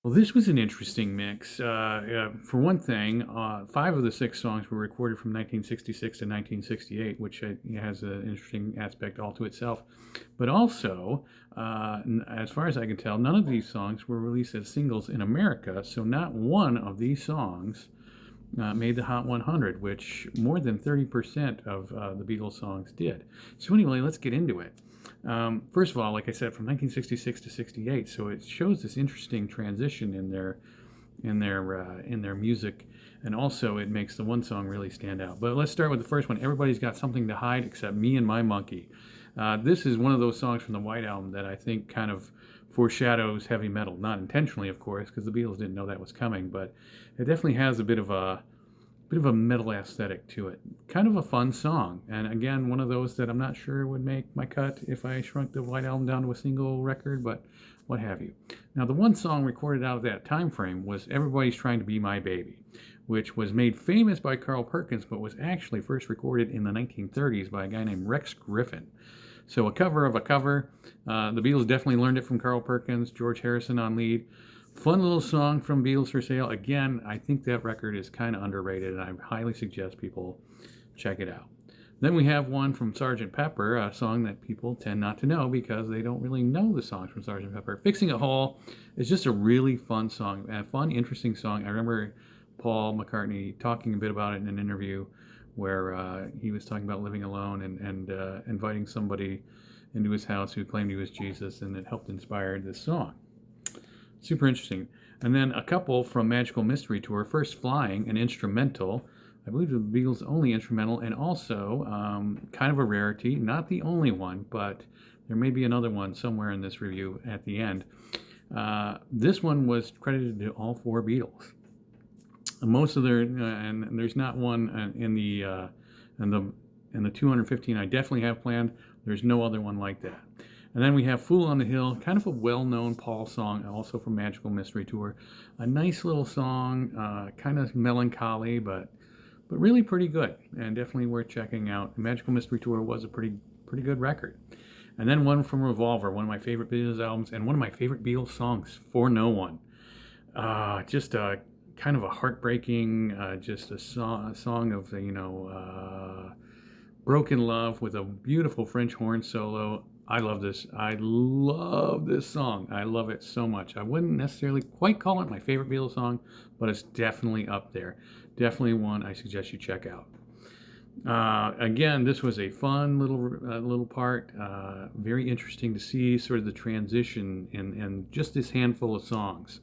Well, this was an interesting mix. For one thing, 5 of the 6 songs were recorded from 1966 to 1968, which has an interesting aspect all to itself. But also, as far as I can tell, none of these songs were released as singles in America, so not one of these songs made the Hot 100, which more than 30% of the Beatles songs did. So anyway, let's get into it. First of all, like I said, from 1966 to 68, so it shows this interesting transition in their music, and also it makes the one song really stand out. But let's start with the first one. Everybody's Got Something to Hide Except Me and My Monkey. This is one of those songs from the White Album that I think kind of foreshadows heavy metal, not intentionally, of course, because the Beatles didn't know that was coming, but it definitely has a bit of a metal aesthetic to it. Kind of a fun song, and again, one of those that I'm not sure would make my cut if I shrunk the White Album down to a single record, but what have you. Now, the one song recorded out of that time frame was Everybody's Trying to Be My Baby, which was made famous by Carl Perkins, but was actually first recorded in the 1930s by a guy named Rex Griffin. So a cover of a cover. The Beatles definitely learned it from Carl Perkins, George Harrison on lead. Fun little song from Beatles for Sale. Again, I think that record is kind of underrated, and I highly suggest people check it out. Then we have one from Sgt. Pepper, a song that people tend not to know because they don't really know the songs from Sgt. Pepper. Fixing a Hole is just a really fun song, a fun, interesting song. I remember Paul McCartney talking a bit about it in an interview where he was talking about living alone and inviting somebody into his house who claimed he was Jesus, and it helped inspire this song. Super interesting. And then a couple from Magical Mystery Tour, First Flying, an instrumental. I believe the Beatles' only instrumental, and also kind of a rarity. Not the only one, but there may be another one somewhere in this review at the end. This one was credited to all 4 Beatles. Most of their, and there's not one in the 215 I definitely have planned. There's no other one like that. And then we have Fool on the Hill, kind of a well-known Paul song, also from Magical Mystery Tour. A nice little song, kind of melancholy, but really pretty good, and definitely worth checking out. The Magical Mystery Tour was a pretty good record. And then one from Revolver, one of my favorite Beatles albums, and one of my favorite Beatles songs, For No One. Just a kind of a heartbreaking, just a song of, broken love with a beautiful French horn solo. I love this. I love this song. I love it so much. I wouldn't necessarily quite call it my favorite Beatles song, but it's definitely up there. Definitely one I suggest you check out. Again, this was a fun little part. Very interesting to see sort of the transition in just this handful of songs.